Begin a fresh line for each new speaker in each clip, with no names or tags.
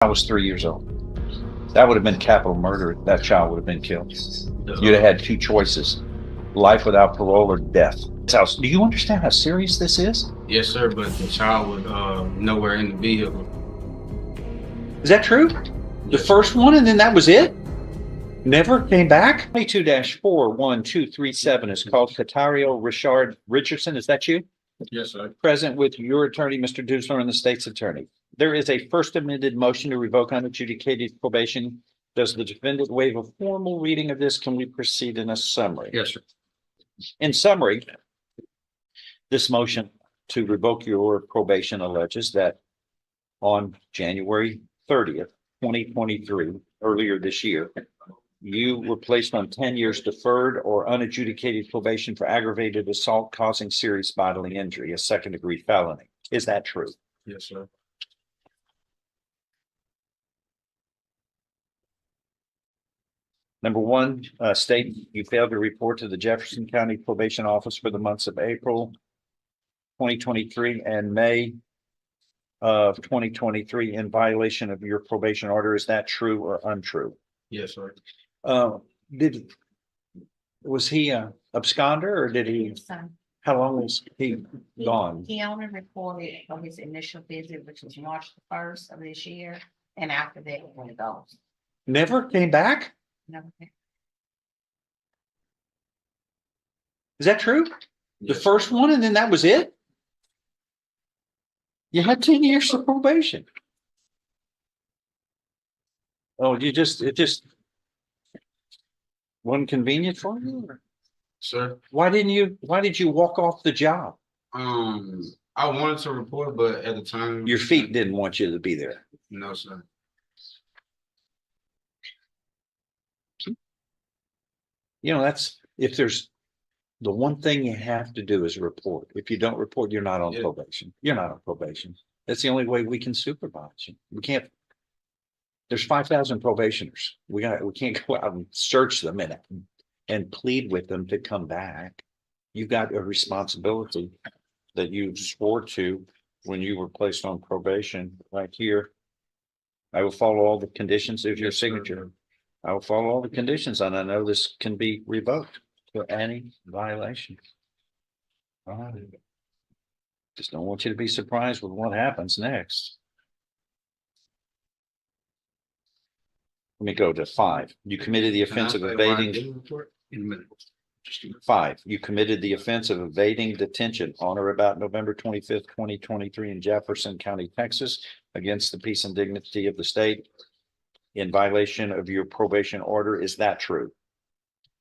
I was 3 years old. That would have been capital murder. That child would have been killed. You'd have had two choices: life without parole or death. Do you understand how serious this is?
Yes, sir, but the child was nowhere in the vehicle.
Is that true? The
Yes.
first one, and then that was it? Never came back? 22-41237 is called Kario Rashard Richardson. Is that you?
Yes, sir.
Present with your attorney, Mr. Dusler, and the state's attorney. There is a first amended motion to revoke unadjudicated probation. Does the defendant waive a formal reading of this? Can we proceed in a summary?
Yes, sir.
In summary, this motion to revoke your probation alleges that on January 30th, 2023, earlier this year, you were placed on 10 years deferred or unadjudicated probation for aggravated assault causing serious bodily injury, a second-degree felony. Is that true?
Yes, sir.
Number one, state you failed to report to the Jefferson County Probation Office for the months of April 2023 and May of 2023 in violation of your probation order. Is that true or untrue?
Yes, sir.
Was he a absconder or did he, how long was he gone?
He only reported on his initial visit, which was March the 1st of this year, and after that, he went ghost.
Never came back?
Never.
Is that true? The first one, and then that was it? You had 10 years of probation. Oh, it just wasn't convenient for you? Or
Sir.
why did you walk off the job?
I wanted to report, but at the time
Your feet didn't want you to be there.
No, sir.
You know, if there's the one thing you have to do is report. If you don't report, you're not on probation. You're not on probation. That's the only way we can supervise you. We can't. There's 5,000 probationers. We can't go out and search them and plead with them to come back. You've got a responsibility that you swore to when you were placed on probation right here. I will follow all the conditions of your signature. I will follow all the conditions, and I know this can be revoked for any violation. All right. Just don't want you to be surprised with what happens next. Let me go to 5. You committed the offense of evading. 5. You committed the offense of evading detention on or about November 25th, 2023 in Jefferson County, Texas, against the peace and dignity of the state in violation of your probation order. Is that true?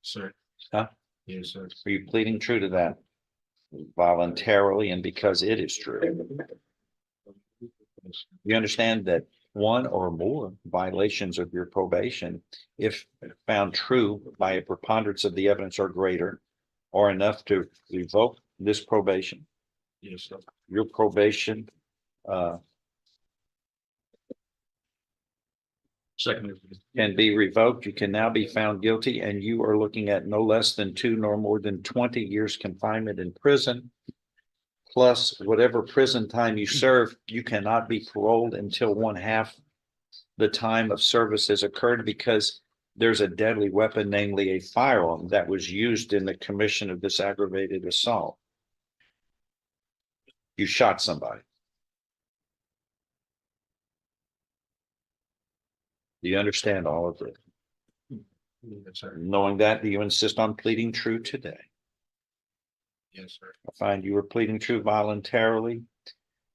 Sir.
Huh?
Yes, sir.
Are you pleading true to that voluntarily and because it is true? You understand that one or more violations of your probation, if found true by a preponderance of the evidence or greater, are enough to revoke this probation.
Yes, sir.
Your probation can be revoked. You can now be found guilty, and you are looking at no less than 2 nor more than 20 years confinement in prison, plus whatever prison time you serve. You cannot be paroled until 1/2 the time of service has occurred, because there's a deadly weapon, namely a firearm, that was used in the commission of this aggravated assault. You shot somebody. Do you understand all of this?
Yes, sir.
Knowing that, do you insist on pleading true today?
Yes, sir.
I find you were pleading true voluntarily.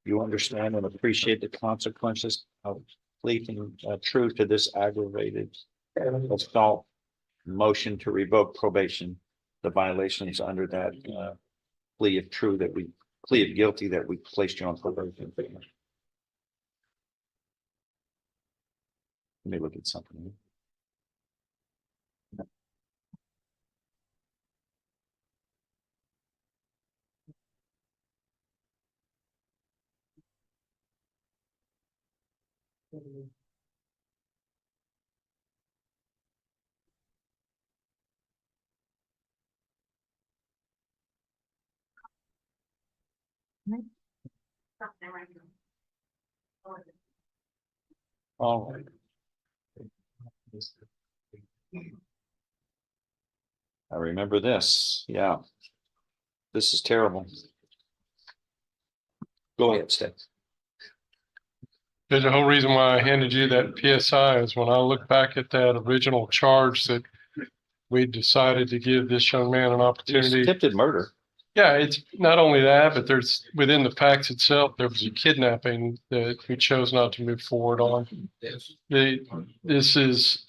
You understand and appreciate the consequences of pleading true to this aggravated assault motion to revoke probation, the violations under that plea of guilty that we placed you on probation. Let me look at something. All right. I remember this. Yeah. This is terrible. Go ahead, Steph.
There's a whole reason why I handed you that PSI is when I look back at that original charge that we decided to give this young man an
It's
opportunity.
attempted murder.
Yeah, it's not only that, but there's within the facts itself, there was a kidnapping that we chose not to move forward on. This is,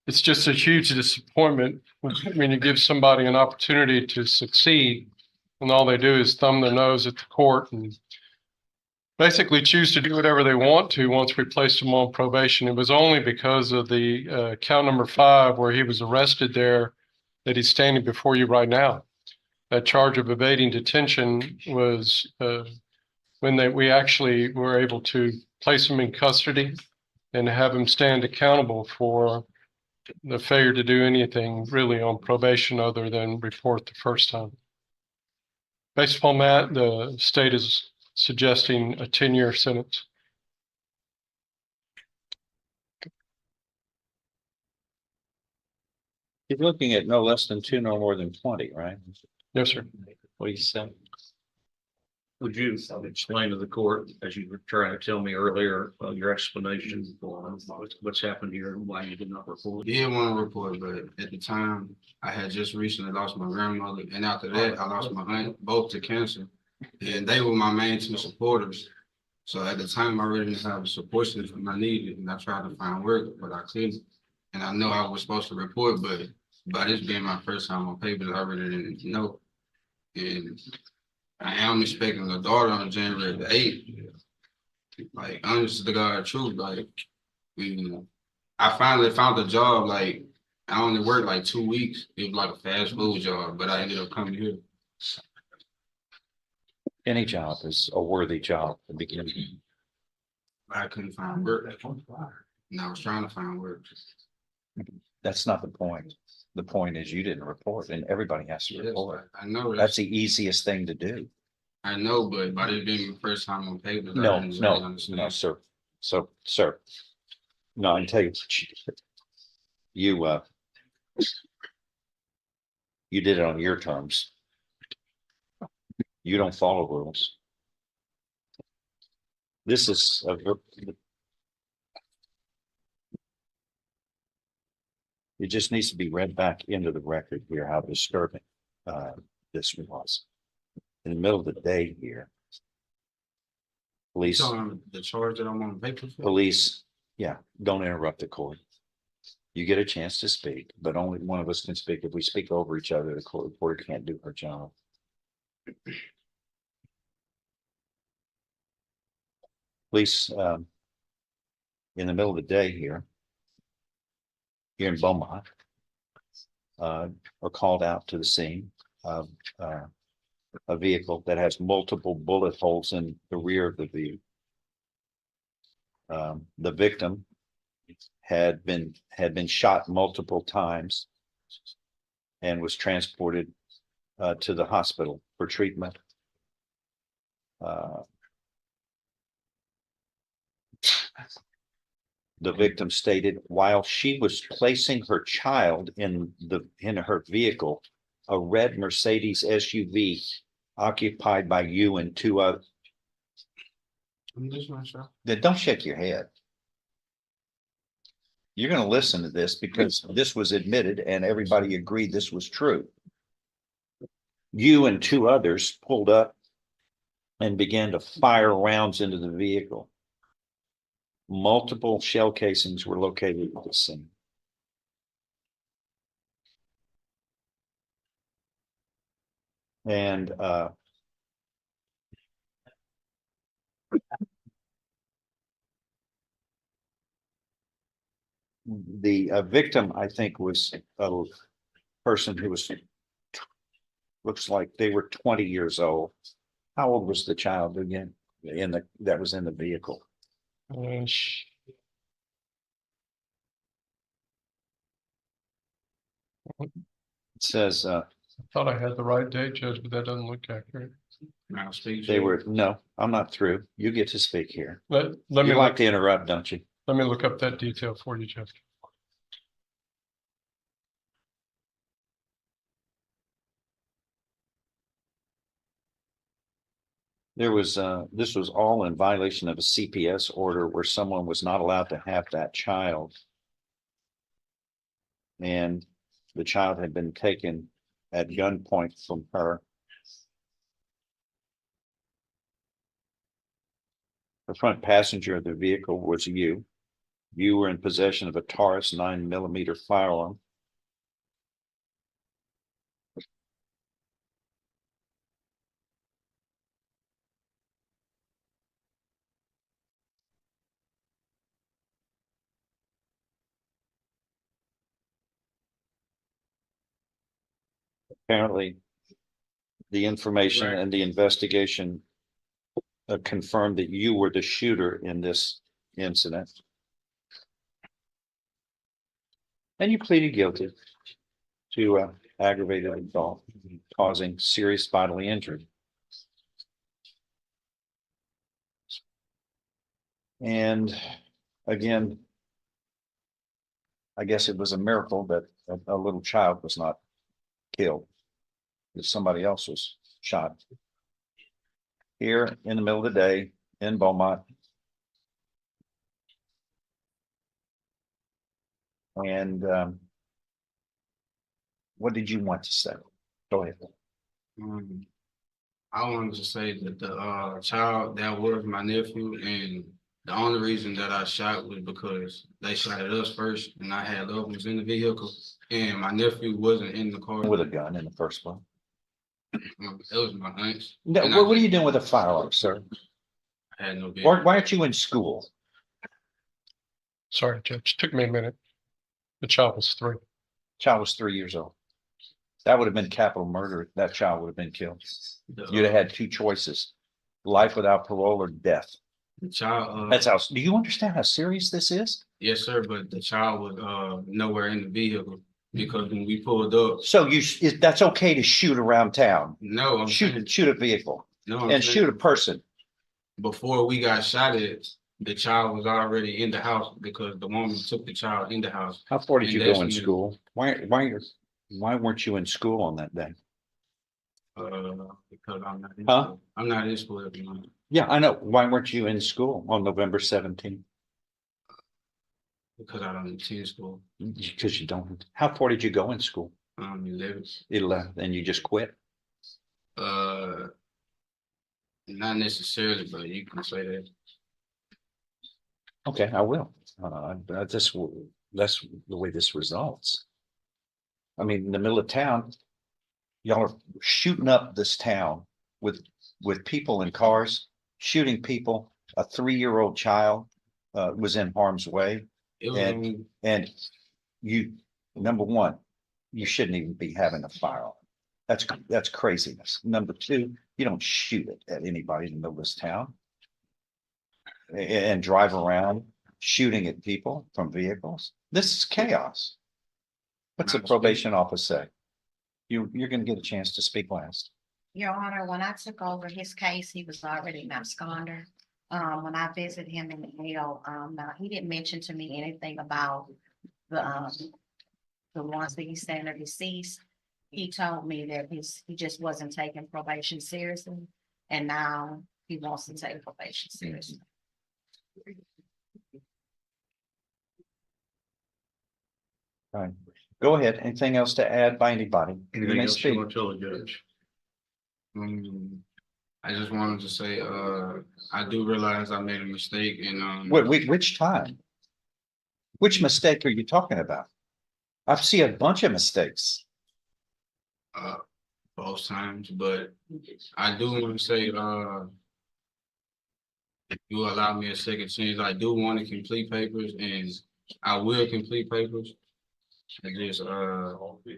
it's just a huge disappointment when you give somebody an opportunity to succeed and all they do is thumb their nose at the court and basically choose to do whatever they want to once we placed him on probation. It was only because of the count number 5 where he was arrested there that he's standing before you right now. That charge of evading detention was when we actually were able to place him in custody and have him stand accountable for the failure to do anything really on probation other than report the first time. Based upon that, the state is suggesting a 10-year sentence.
You're looking at no less than 2, no more than 20, right?
Yes, sir.
What do you say?
Would you explain to the court, as you were trying to tell me earlier, your explanation for what's happened here and why you did not report?
Did want to report, but at the time, I had just recently lost my grandmother, and after that, I lost my aunt, both to cancer, and they were my main 2 supporters. So at the time, I really didn't have a support system I needed, and I tried to find work, but I couldn't. And I know I was supposed to report, but by this being my first time on paper, I really didn't know. And I am expecting a daughter on January the 8th. Like, honest to God, truth, like, I finally found a job, like, I only worked like 2 weeks. It was like a fast food job, but I ended up coming here.
Any job is a worthy job to begin.
I couldn't find work. And I was trying to find work.
That's not the point. The point is you didn't report and everybody has to
Yes,
report.
I know
That's the easiest thing to do.
I know, but by this being my first time on paper, I
No,
didn't really
no,
understand.
no, sir. So, sir. No, I can tell you, you did it on your terms. You don't follow rules. This is it just needs to be read back into the record here, how disturbing this was. In the middle of the day here. Police,
So the charge that I'm on paper for?
police, yeah, don't interrupt the court. You get a chance to speak, but only one of us can speak. If we speak over each other, the court reporter can't do her job. Police, in the middle of the day here in Beaumont, are called out to the scene of a vehicle that has multiple bullet holes in the rear of the vehicle. The victim had been shot multiple times and was transported to the hospital for treatment. The victim stated while she was placing her child in her vehicle, a red Mercedes SUV occupied by you and 2 others.
I'm just not sure.
Then don't shake your head. You're going to listen to this because this was admitted and everybody agreed this was true. You and 2 others pulled up and began to fire rounds into the vehicle. Multiple shell casings were located at the scene. And the victim, I think, was a person who looks like they were 20 years old. How old was the child again that was in the vehicle?
It
It says
I thought I had the right date, Judge, but that doesn't look accurate.
Now speak.
They were, no, I'm not through. You get to speak here.
Let me
You like
look,
to interrupt, don't you?
let me look up that detail for you, Jeff.
There was, this was all in violation of a CPS order where someone was not allowed to have that child. And the child had been taken at gunpoint from her. The front passenger of the vehicle was you. You were in possession of a Taurus 9mm firearm. Apparently, the information
Right.
and the investigation confirmed that you were the shooter in this incident. And you pleaded guilty to aggravated assault causing serious bodily injury. And again, I guess it was a miracle that a little child was not killed, that somebody else was shot. Here in the middle of the day in Beaumont. And what did you want to say? Go ahead.
I wanted to say that the child that was my nephew, and the only reason that I shot was because they shot at us first, and I had loved ones in the vehicle, and my nephew wasn't in the car.
With a gun in the first place.
It was my aunt's.
No,
And
what are you doing with a firearm, sir?
I had no vehicle.
Why aren't you in school?
Sorry, Judge, took me a minute. The child was 3.
Child was 3 years old. That would have been capital murder. That child would have been killed. You'd have had 2 choices, life without parole or death.
The child.
That's how, do you understand how serious this is?
Yes, sir, but the child was nowhere in the vehicle because when we pulled up.
So that's okay to shoot around town,
No, I'm saying,
shoot a vehicle
no, I'm
and
saying
shoot a person.
Before we got shot at, the child was already in the house because the woman took the child in the house.
How far did
And
you
that's
go in
when-
school? Why weren't you in school on that day?
Because I'm not in
Huh?
school. I'm not in school every month.
Yeah, I know. Why weren't you in school on November 17th?
Because I don't attend school.
Because you don't. How far did you go in school?
11.
11, and you just quit?
Not necessarily, but you can say that.
Okay, I will. That's the way this results. I mean, in the middle of town, y'all are shooting up this town with people in cars, shooting people. A 3-year-old child was in harm's way.
It was
And-
only-
And you, number one, you shouldn't even be having a firearm. That's craziness. Number two, you don't shoot it at anybody in the middle of this town. And drive around shooting at people from vehicles. This is chaos. What's the probation office say? You're gonna get a chance to speak last.
Your Honor, when I took over his case, he was already an absconder. When I visited him in the jail, now he didn't mention to me anything about the ones that he said are deceased. He told me that he just wasn't taking probation seriously, and now he wants to take probation seriously.
All right. Go ahead. Anything else to add by anybody? You
Anything
may
else you
speak.
want to tell the judge?
I just wanted to say, I do realize I made a mistake and,
Which time? Which mistake are you talking about? I see a bunch of mistakes.
both times, but I do want to say, if you allow me a second chance, I do want to complete papers and I will complete papers. I just,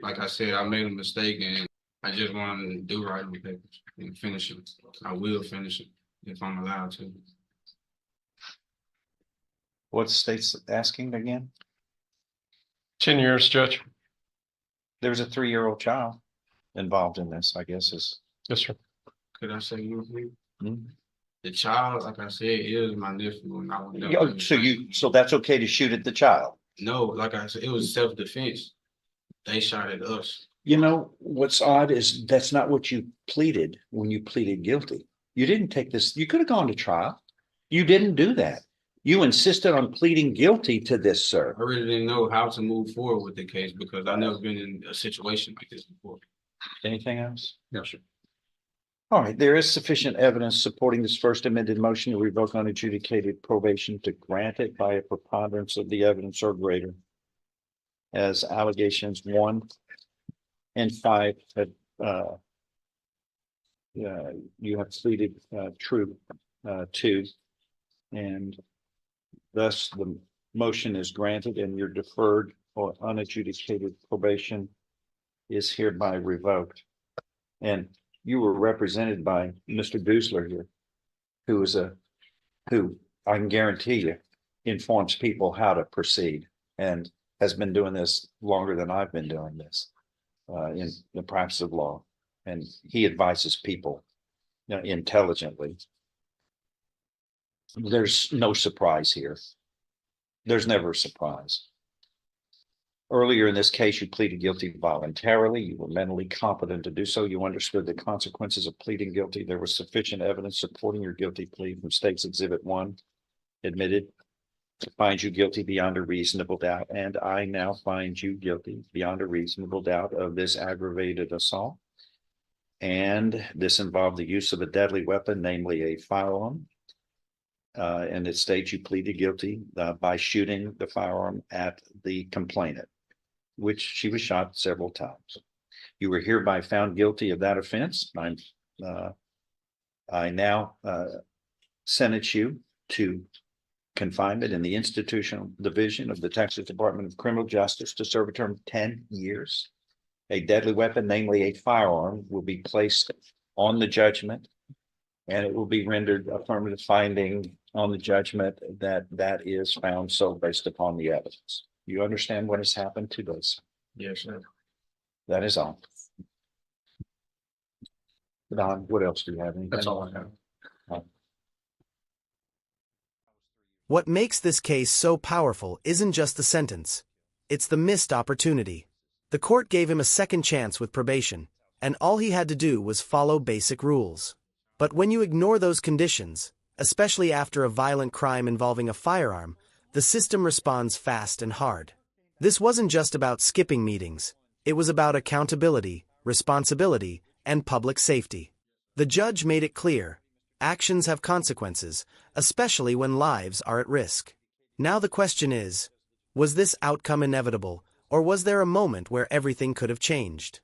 like I said, I made a mistake and I just want to do right on papers and finish it. I will finish it if I'm allowed to.
What state's asking again?
10 years, Judge.
There's a 3-year-old child involved in this, I guess is,
Yes, sir.
Could I say one thing?
Hmm?
The child, like I said, is my nephew, and I would never.
So that's okay to shoot at the child?
No, like I said, it was self-defense. They shot at us.
You know, what's odd is that's not what you pleaded when you pleaded guilty. You didn't take this, you could have gone to trial. You didn't do that. You insisted on pleading guilty to this, sir.
I really didn't know how to move forward with the case because I've never been in a situation like this before.
Anything else?
No, sir.
All right, there is sufficient evidence supporting this first amended motion to revoke unadjudicated probation to grant it by a preponderance of the evidence or greater. As allegations 1 and 5 have, you have pleaded true to, and thus the motion is granted and your deferred or unadjudicated probation is hereby revoked. And you were represented by Mr. Dusler here, who I can guarantee you informs people how to proceed and has been doing this longer than I've been doing this in the practice of law. And he advises people, intelligently. There's no surprise here. There's never a surprise. Earlier in this case, you pleaded guilty voluntarily. You were mentally competent to do so. You understood the consequences of pleading guilty. There was sufficient evidence supporting your guilty plea from State's Exhibit 1, admitted to find you guilty beyond a reasonable doubt. And I now find you guilty beyond a reasonable doubt of this aggravated assault. And this involved the use of a deadly weapon, namely a firearm. And it states you pleaded guilty by shooting the firearm at the complainant, which she was shot several times. You were hereby found guilty of that offense. I now sentence you to confinement in the institutional division of the Texas Department of Criminal Justice to serve a term of 10 years. A deadly weapon, namely a firearm, will be placed on the judgment, and it will be rendered affirmative finding on the judgment that that is found so based upon the evidence. You understand what has happened to this?
Yes, sir.
That is all. Don, what else do you have? Anything?
That's all I have.
What makes this case so powerful isn't just the sentence. It's the missed opportunity. The court gave him a second chance with probation, and all he had to do was follow basic rules. But when you ignore those conditions, especially after a violent crime involving a firearm, the system responds fast and hard. This wasn't just about skipping meetings. It was about accountability, responsibility, and public safety. The judge made it clear. Actions have consequences, especially when lives are at risk. Now the question is, was this outcome inevitable, or was there a moment where everything could have changed?